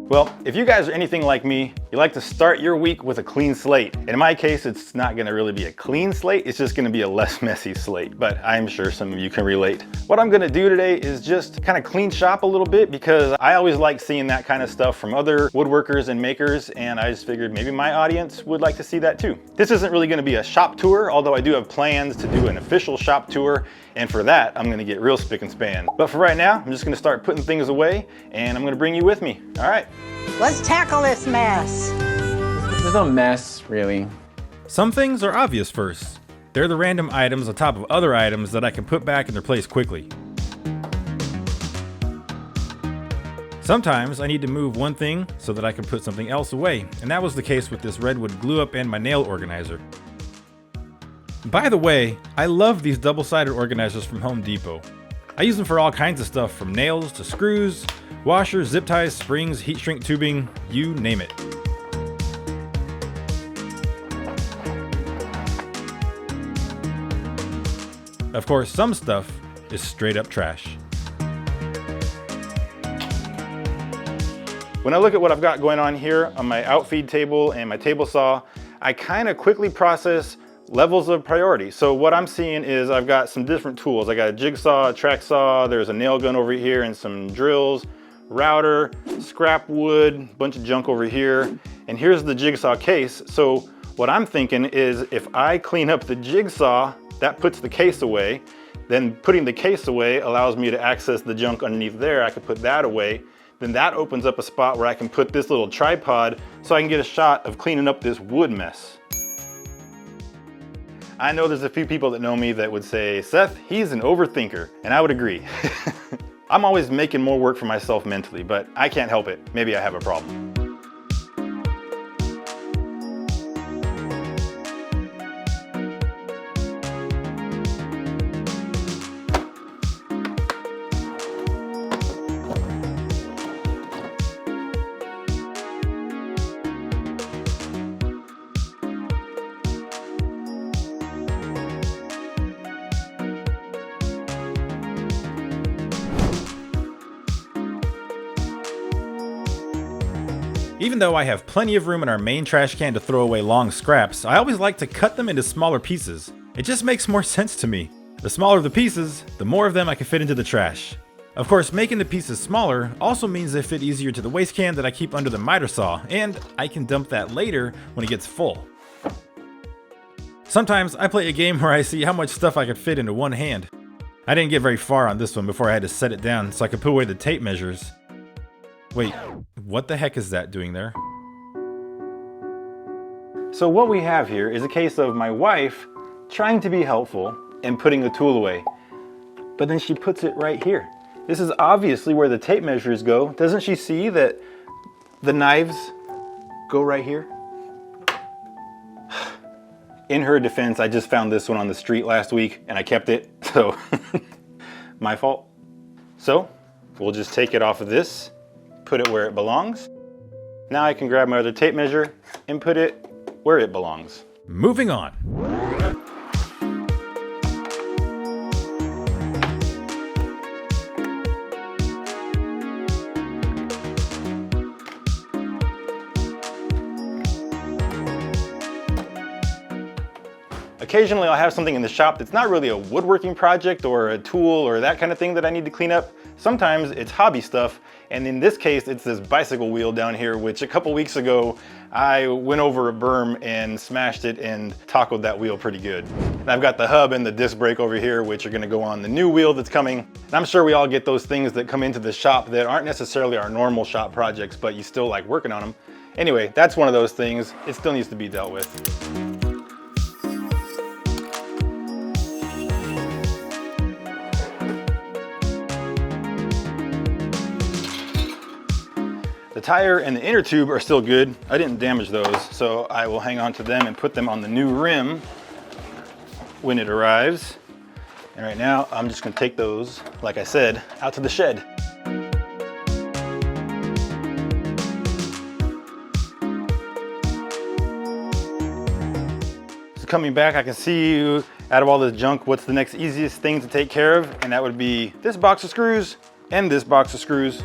Well, if you guys are anything like me, you like to start your week with a clean slate. In my case, it's not gonna really be a clean slate, it's just gonna be a less messy slate, but I'm sure some of you can relate. What I'm gonna do today is just kind of clean shop a little bit because I always like seeing that kind of stuff from other woodworkers and makers, and I just figured maybe my audience would like to see that too. This isn't really gonna be a shop tour, although I do have plans to do an official shop tour, and for that, I'm gonna get real spick and span. But for right now, I'm just gonna start putting things away, and I'm gonna bring you with me, all right? Let's tackle this mess. There's no mess, really. Some things are obvious first. They're the random items on top of other items that I can put back in their place quickly. Sometimes I need to move one thing so that I can put something else away, and that was the case with this redwood glue up and my nail organizer. By the way, I love these double-sided organizers from Home Depot. I use them for all kinds of stuff from nails to screws, washers, zip ties, springs, heat shrink tubing, you name it. Of course, some stuff is straight up trash. When I look at what I've got going on here on my outfeed table and my table saw, I kind of quickly process levels of priority. So what I'm seeing is I've got some different tools. I got a jigsaw, a track saw, there's a nail gun over here and some drills, router, scrap wood, bunch of junk over here. And here's the jigsaw case. So what I'm thinking is if I clean up the jigsaw, that puts the case away. Then putting the case away allows me to access the junk underneath there. I could put that away. Then that opens up a spot where I can put this little tripod so I can get a shot of cleaning up this wood mess. I know there's a few people that know me that would say, Seth, he's an overthinker, and I would agree. I'm always making more work for myself mentally, but I can't help it. Maybe I have a problem. Even though I have plenty of room in our main trash can to throw away long scraps, I always like to cut them into smaller pieces. It just makes more sense to me. The smaller the pieces, the more of them I can fit into the trash. Of course, making the pieces smaller also means they fit easier to the waste can that I keep under the miter saw, and I can dump that later when it gets full. Sometimes I play a game where I see how much stuff I could fit into one hand. I didn't get very far on this one before I had to set it down so I could put away the tape measures. Wait, what the heck is that doing there? So what we have here is a case of my wife trying to be helpful and putting the tool away, but then she puts it right here. This is obviously where the tape measures go. Doesn't she see that the knives go right here? In her defense, I just found this one on the street last week and I kept it, so my fault. So we'll just take it off of this, put it where it belongs. Now I can grab my other tape measure and put it where it belongs. Moving on. Occasionally I'll have something in the shop that's not really a woodworking project or a tool or that kind of thing that I need to clean up. Sometimes it's hobby stuff, and in this case it's this bicycle wheel down here, which a couple weeks ago I went over a berm and smashed it and tacoed that wheel pretty good. And I've got the hub and the disc brake over here, which are gonna go on the new wheel that's coming. And I'm sure we all get those things that come into the shop that aren't necessarily our normal shop projects, but you still like working on them. Anyway, that's one of those things. It still needs to be dealt with. The tire and the inner tube are still good. I didn't damage those, so I will hang on to them and put them on the new rim when it arrives. And right now, I'm just gonna take those, like I said, out to the shed. So coming back, I can see out of all this junk, what's the next easiest thing to take care of, and that would be this box of screws and this box of screws.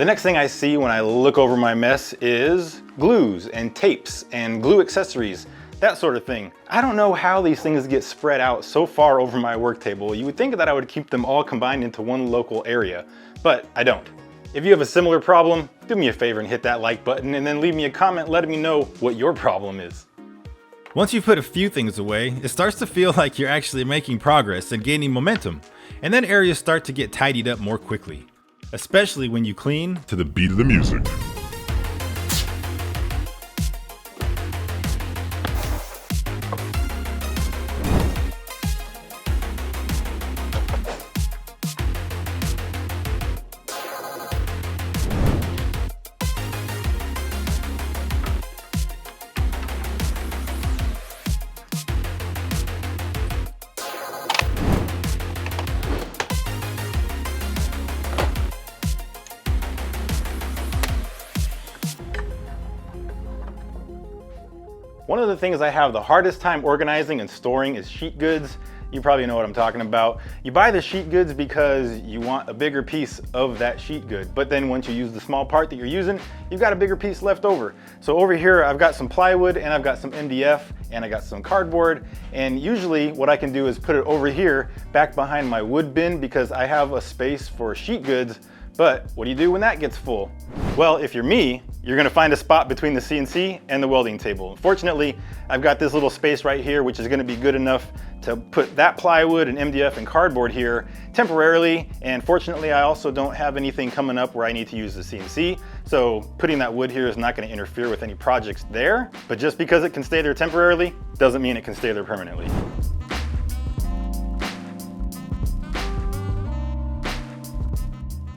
The next thing I see when I look over my mess is glues and tapes and glue accessories, that sort of thing. I don't know how these things get spread out so far over my work table. You would think that I would keep them all combined into one local area, but I don't. If you have a similar problem, do me a favor and hit that like button and then leave me a comment letting me know what your problem is. Once you put a few things away, it starts to feel like you're actually making progress and gaining momentum, and then areas start to get tidied up more quickly, especially when you clean to the beat of the music. One of the things I have the hardest time organizing and storing is sheet goods. You probably know what I'm talking about. You buy the sheet goods because you want a bigger piece of that sheet good, but then once you use the small part that you're using, you've got a bigger piece left over. So over here, I've got some plywood and I've got some MDF and I got some cardboard, and usually what I can do is put it over here back behind my wood bin because I have a space for sheet goods. But what do you do when that gets full? Well, if you're me, you're gonna find a spot between the CNC and the welding table. Fortunately, I've got this little space right here, which is gonna be good enough to put that plywood and MDF and cardboard here temporarily. And fortunately, I also don't have anything coming up where I need to use the CNC. So putting that wood here is not gonna interfere with any projects there. But just because it can stay there temporarily, doesn't mean it can stay there permanently.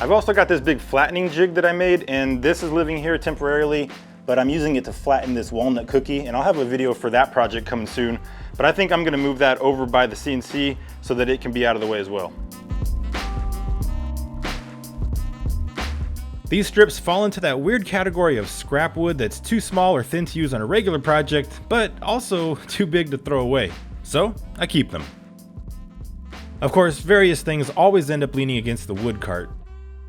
I've also got this big flattening jig that I made, and this is living here temporarily, but I'm using it to flatten this walnut cookie, and I'll have a video for that project coming soon. But I think I'm gonna move that over by the CNC so that it can be out of the way as well. These strips fall into that weird category of scrap wood that's too small or thin to use on a regular project, but also too big to throw away. So I keep them. Of course, various things always end up leaning against the wood cart.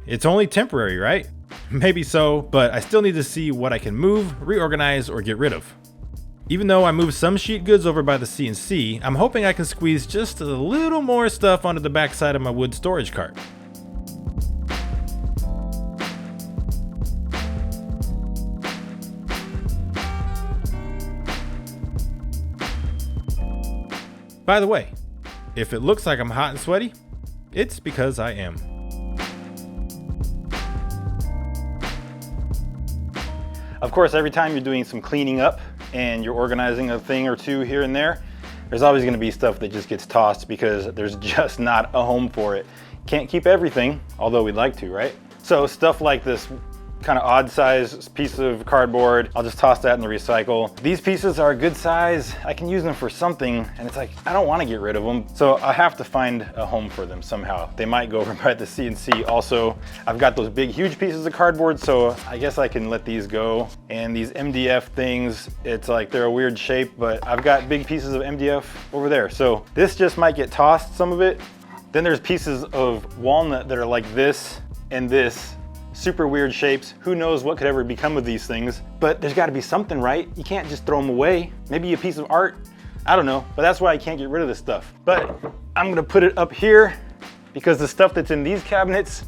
It's only temporary, right? Maybe so, but I still need to see what I can move, reorganize, or get rid of. Even though I moved some sheet goods over by the CNC, I'm hoping I can squeeze just a little more stuff onto the backside of my wood storage cart. By the way, if it looks like I'm hot and sweaty, it's because I am. Of course, every time you're doing some cleaning up and you're organizing a thing or two here and there, there's always gonna be stuff that just gets tossed because there's just not a home for it. Can't keep everything, although we'd like to, right? So stuff like this kind of odd size piece of cardboard, I'll just toss that in the recycle. These pieces are a good size. I can use them for something, and it's like, I don't want to get rid of them. So I have to find a home for them somehow. They might go over by the CNC also. I've got those big, huge pieces of cardboard, so I guess I can let these go. And these MDF things, it's like they're a weird shape, but I've got big pieces of MDF over there. So this just might get tossed, some of it. Then there's pieces of walnut that are like this and this. Super weird shapes. Who knows what could ever become of these things, but there's gotta be something, right? You can't just throw them away. Maybe a piece of art, I don't know, but that's why I can't get rid of this stuff. But I'm gonna put it up here because the stuff that's in these cabinets,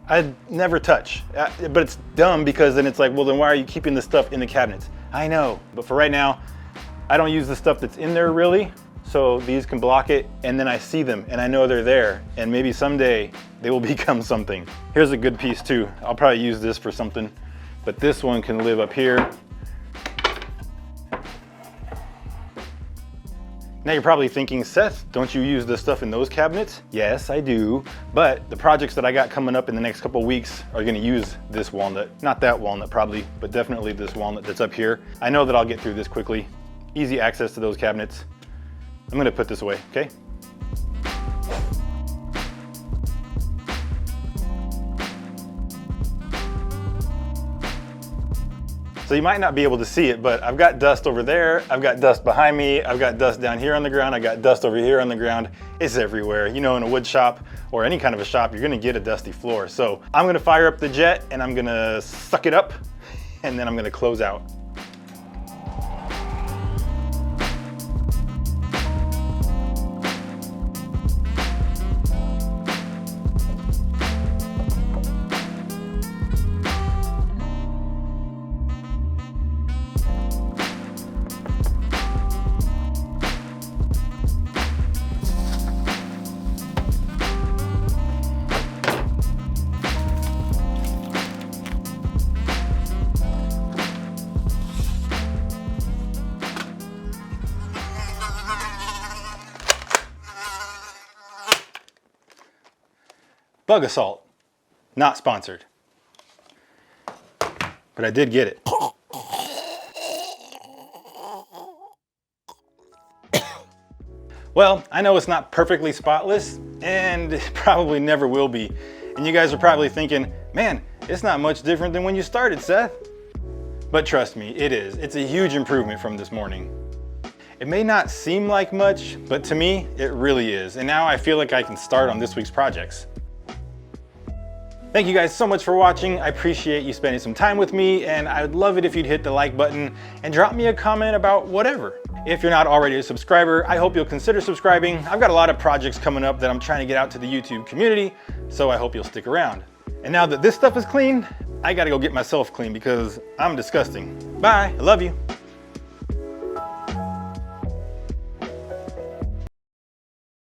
I'd never touch. But it's dumb because then it's like, well, then why are you keeping the stuff in the cabinets? I know, but for right now, I don't use the stuff that's in there really. So these can block it, and then I see them and I know they're there, and maybe someday they will become something. Here's a good piece too. I'll probably use this for something, but this one can live up here. Now you're probably thinking, Seth, don't you use the stuff in those cabinets? Yes, I do, but the projects that I got coming up in the next couple weeks are gonna use this walnut. Not that walnut probably, but definitely this walnut that's up here. I know that I'll get through this quickly. Easy access to those cabinets. I'm gonna put this away, okay? So you might not be able to see it, but I've got dust over there, I've got dust behind me, I've got dust down here on the ground, I got dust over here on the ground. It's everywhere. You know, in a wood shop or any kind of a shop, you're gonna get a dusty floor. So I'm gonna fire up the jet and I'm gonna suck it up and then I'm gonna close out. Bug assault, not sponsored, but I did get it. Well, I know it's not perfectly spotless, and it probably never will be. And you guys are probably thinking, man, it's not much different than when you started, Seth. But trust me, it is. It's a huge improvement from this morning. It may not seem like much, but to me, it really is. And now I feel like I can start on this week's projects. Thank you guys so much for watching. I appreciate you spending some time with me, and I would love it if you'd hit the like button and drop me a comment about whatever. If you're not already a subscriber, I hope you'll consider subscribing. I've got a lot of projects coming up that I'm trying to get out to the YouTube community, so I hope you'll stick around. And now that this stuff is clean, I gotta go get myself clean because I'm disgusting. Bye, I love you.